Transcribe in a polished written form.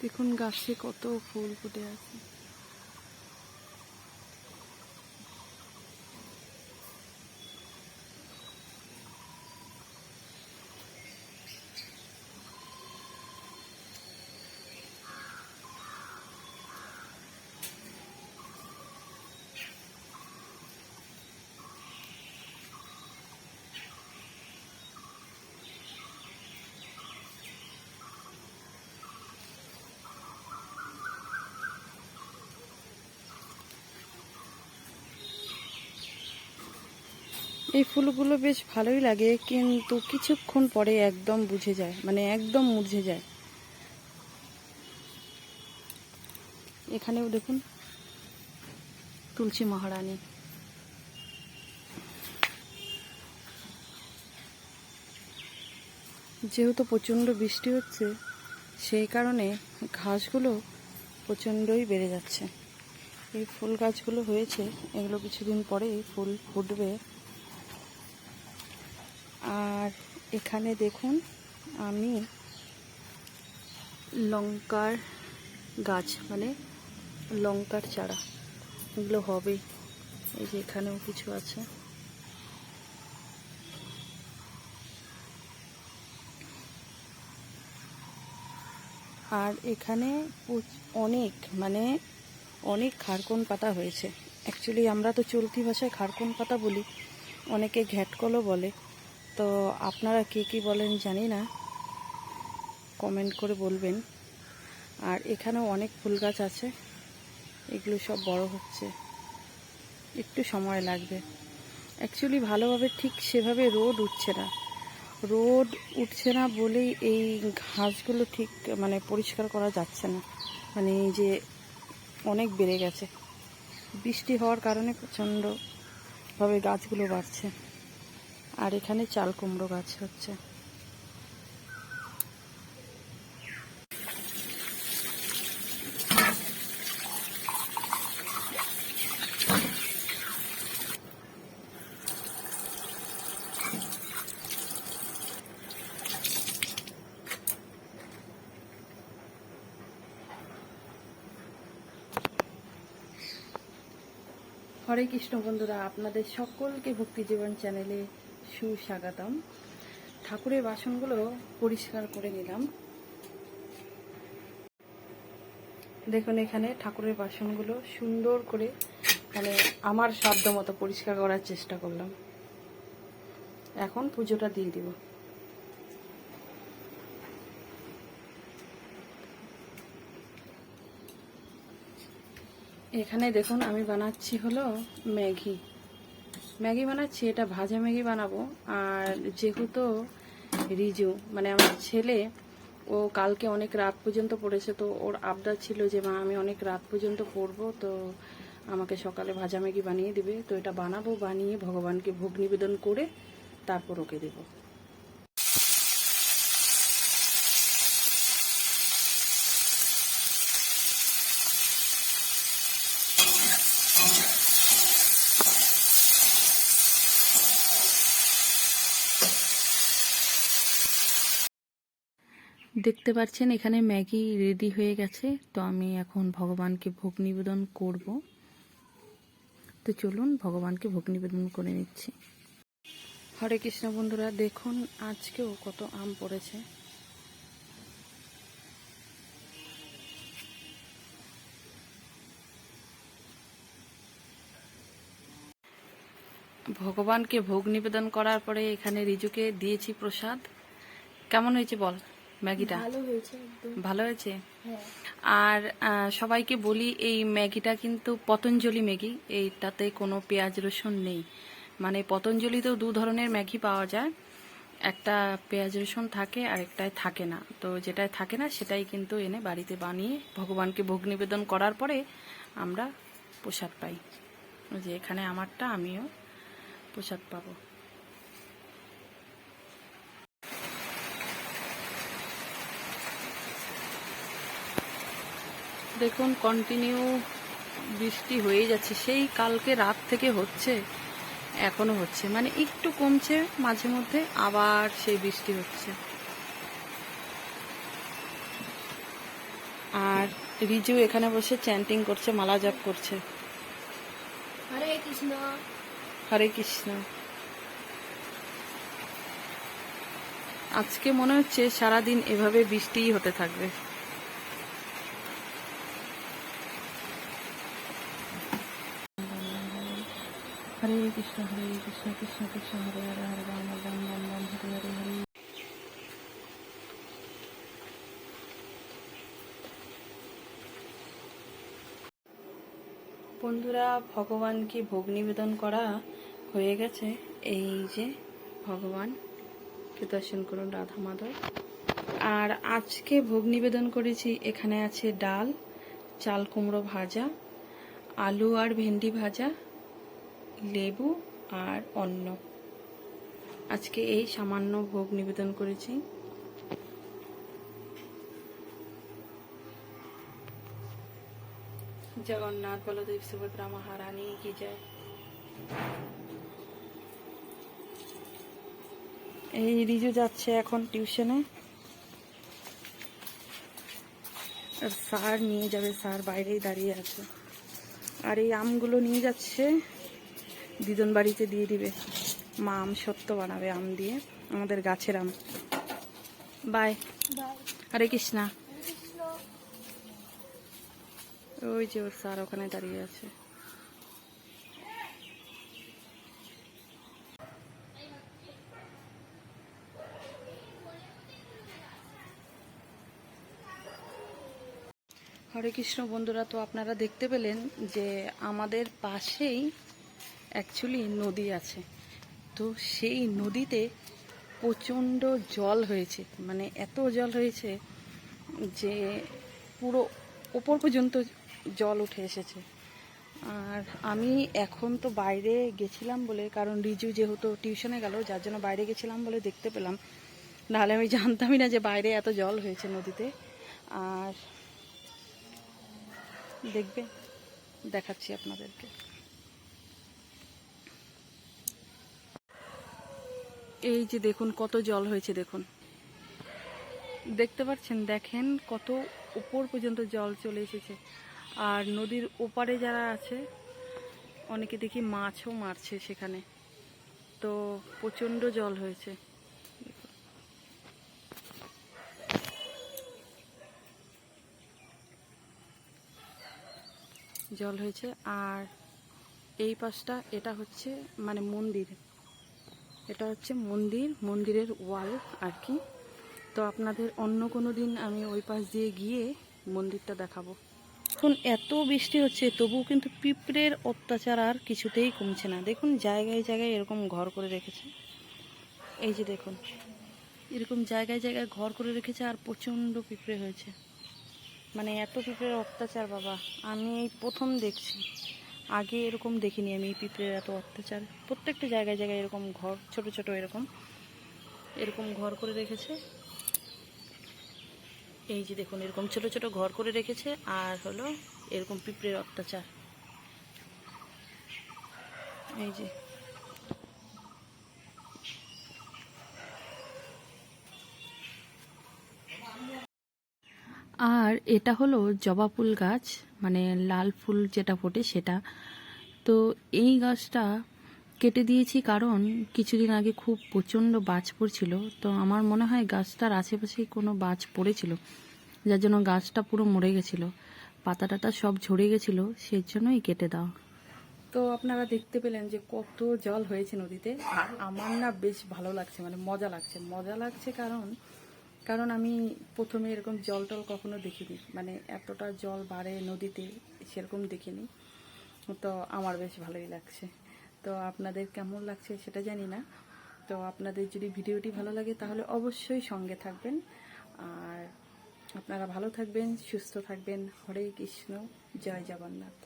দেখুন গাছে কত ফুল ফুটে আছে। এই ফুলগুলো বেশ ভালোই লাগে, কিন্তু কিছুক্ষণ পরে একদম বুঝে যায়, মানে একদম মুরঝে যায়। এখানেও দেখুন তুলসী মহারানী। যেহেতু প্রচণ্ড বৃষ্টি হচ্ছে, সেই কারণে ঘাসগুলো প্রচণ্ডই বেড়ে যাচ্ছে। এই ফুল গাছগুলো হয়েছে, এগুলো কিছুদিন পরে ফুল ফুটবে। আর এখানে দেখুন আমি লঙ্কার গাছ, মানে লঙ্কার চারা, এগুলো হবে। এই যে এখানেও কিছু আছে। আর এখানে অনেক অনেক খারকন পাতা হয়েছে। অ্যাকচুয়ালি আমরা তো চলতি ভাষায় খারকন পাতা বলি, অনেকে ঘ্যাটকলও বলে। তো আপনারা কে কী বলেন জানি না, কমেন্ট করে বলবেন। আর এখানেও অনেক ফুল গাছ আছে, এগুলো সব বড় হচ্ছে, একটু সময় লাগবে। অ্যাকচুয়ালি ভালোভাবে ঠিক সেভাবে রোদ উঠছে না বলেই এই ঘাসগুলো ঠিক পরিষ্কার করা যাচ্ছে না। এই যে অনেক বেড়ে গেছে, বৃষ্টি হওয়ার কারণে প্রচণ্ডভাবে গাছগুলো বাড়ছে। আর এখানে চাল কুমড়ো গাছ হচ্ছে। হরে কৃষ্ণ বন্ধুরা, আপনাদের সকলকে ভক্তি জীবন চ্যানেলে সুস্বাগতম। ঠাকুরের বাসনগুলো পরিষ্কার করে নিলাম। দেখুন এখানে ঠাকুরের বাসনগুলো সুন্দর করে আমার সাধ্য মতো পরিষ্কার করার চেষ্টা করলাম। এখন পুজোটা দিয়ে দিব। এখানে দেখুন আমি বানাচ্ছি হলো ম্যাগি বানাচ্ছি। এটা ভাজা ম্যাগি বানাবো। আর যেহেতু রিজু আমার ছেলে, ও কালকে অনেক রাত পর্যন্ত পড়েছে, তো ওর আবদার ছিল যে মা আমি অনেক রাত পর্যন্ত পড়বো, তো আমাকে সকালে ভাজা ম্যাগি বানিয়ে দিবে। তো এটা বানাবো, বানিয়ে ভগবানকে ভোগ নিবেদন করে তারপর ওকে দেবো। দেখতে পাচ্ছেন এখানে ম্যাগি রেডি হয়ে গেছে। তো আমি এখন ভগবানকে ভোগ নিবেদন করব। তো চলুন ভগবানকে ভোগ নিবেদন করে নিচ্ছি। হরে কৃষ্ণ বন্ধুরা, দেখুন আজকেও কত আম পড়েছে। ভগবানকে ভোগ নিবেদন করার পরে এখানে রিজুকে দিয়েছি প্রসাদ। কেমন হয়েছে বল ম্যাগিটা? ভালো হয়েছে। আর সবাইকে বলি, এই ম্যাগিটা কিন্তু পতঞ্জলি ম্যাগি, এইটাতে কোনো পেঁয়াজ রসুন নেই। পতঞ্জলিতেও দু ধরনের ম্যাগি পাওয়া যায়, একটা পেঁয়াজ রসুন থাকে আর একটায় থাকে না। তো যেটায় থাকে না সেটাই কিন্তু এনে বাড়িতে বানিয়ে ভগবানকে ভোগ নিবেদন করার পরে আমরা প্রসাদ পাই। যে এখানে আমারটা, আমিও প্রসাদ পাবো। দেখুন কন্টিনিউ বৃষ্টি হয়ে যাচ্ছে, সেই কালকে রাত থেকে হচ্ছে, এখনো হচ্ছে। একটু কমছে মাঝে মধ্যে, আবার সেই বৃষ্টি হচ্ছে। আর রিজু এখানে বসে চ্যান্টিং করছে, মালা জপ করছে। হরে কৃষ্ণ হরে কৃষ্ণ। আজকে মনে হচ্ছে সারাদিন এভাবে বৃষ্টিই হতে থাকবে। হরে কৃষ্ণ কৃষ্ণ কৃষ্ণ হরে হরে, হরে রাম রাম রাম রাম হরে হরে, হরে। বন্ধুরা, ভগবানকে ভোগ নিবেদন করা হয়ে গেছে। এই যে ভগবানকে দর্শন করুন, রাধা মাধব। আর আজকে ভোগ নিবেদন করেছি, এখানে আছে ডাল, চাল কুমড়ো ভাজা, আলু আর ভেন্ডি ভাজা, লেবু আর অন্ন। আজকে এই সামান্য ভোগ নিবেদন করেছি। জগন্নাথ বলদেব সুভদ্রা মহারানী কি জয়। এই রিজু যাচ্ছে এখন টিউশনে, আর স্যার নিয়ে যাবে, স্যার বাইরেই দাঁড়িয়ে আছে। আর এই আমগুলো নিয়ে যাচ্ছে দিদন বাড়িতে দিয়ে দিবে, মা আম সত্য বানাবে আম দিয়ে, আমাদের গাছের আম। বাই। হরে কৃষ্ণা। ওই যে ওর স্যার ওখানে দাঁড়িয়ে আছে। হরে কৃষ্ণ বন্ধুরা, তো আপনারা দেখতে পেলেন যে আমাদের পাশেই অ্যাকচুয়ালি নদী আছে। তো সেই নদীতে প্রচণ্ড জল হয়েছে, মানে এত জল হয়েছে যে পুরো ওপর পর্যন্ত জল উঠে এসেছে। আর আমি এখন তো বাইরে গেছিলাম বলে, কারণ রিজু যেহেতু টিউশনে গেল, যার জন্য বাইরে গেছিলাম বলে দেখতে পেলাম, নাহলে আমি জানতামই না যে বাইরে এত জল হয়েছে নদীতে। আর দেখবে, দেখাচ্ছি আপনাদেরকে। এই যে দেখুন কত জল হয়েছে, দেখুন, দেখতে পাচ্ছেন, দেখেন কত উপর পর্যন্ত জল চলে এসেছে। আর নদীর ওপারে যারা আছে অনেকে দেখি মাছও মারছে সেখানে। তো প্রচণ্ড জল হয়েছে। জল হয়েছে। আর এই পাশটা, এটা হচ্ছে মানে মন্দির, এটা হচ্ছে মন্দিরের ওয়াল আর কি। তো আপনাদের অন্য কোনো দিন আমি ওই পাশ দিয়ে গিয়ে মন্দিরটা দেখাবো। এখন এত বৃষ্টি হচ্ছে তবুও কিন্তু পিঁপড়ের অত্যাচার আর কিছুতেই কমছে না। দেখুন জায়গায় জায়গায় এরকম ঘর করে রেখেছে, এই যে দেখুন, এরকম জায়গায় জায়গায় ঘর করে রেখেছে। আর প্রচণ্ড পিঁপড়ে হয়েছে, মানে এত পিঁপড়ের অত্যাচার বাবা, আমি এই প্রথম দেখছি, আগে এরকম দেখিনি আমি পিঁপড়ের এত অত্যাচার। প্রত্যেকটা জায়গায় জায়গায় এরকম ঘর, ছোট ছোট এরকম ঘর করে রেখেছে। এই যে দেখুন, এরকম ছোট ছোট ঘর করে রেখেছে। আর হলো এরকম পিঁপড়ের অত্যাচার, এই যে। আর এটা হলো জবা ফুল গাছ, মানে লাল ফুল যেটা ফোটে সেটা। তো এই গাছটা কেটে দিয়েছি কারণ কিছুদিন আগে খুব প্রচণ্ড বাজ পড়ছিল। তো আমার মনে হয় গাছটার আশেপাশেই কোনো বাজ পড়েছিল, যার জন্য গাছটা পুরো মরে গেছিলো, পাতা টাতা সব ঝরে গেছিলো, সেই জন্যই কেটে দেওয়া। তো আপনারা দেখতে পেলেন যে কত জল হয়েছে নদীতে। আর আমার না বেশ ভালো লাগছে, মানে মজা লাগছে কারণ আমি প্রথমে এরকম জল টল কখনো দেখিনি, মানে এতটা জল বাড়ে নদীতে সেরকম দেখিনি। তো আমার বেশ ভালোই লাগছে। তো আপনাদের কেমন লাগছে সেটা জানি না। তো আপনাদের যদি ভিডিওটি ভালো লাগে তাহলে অবশ্যই সঙ্গে থাকবেন। আর আপনারা ভালো থাকবেন, সুস্থ থাকবেন। হরে কৃষ্ণ, জয় জগন্নাথ।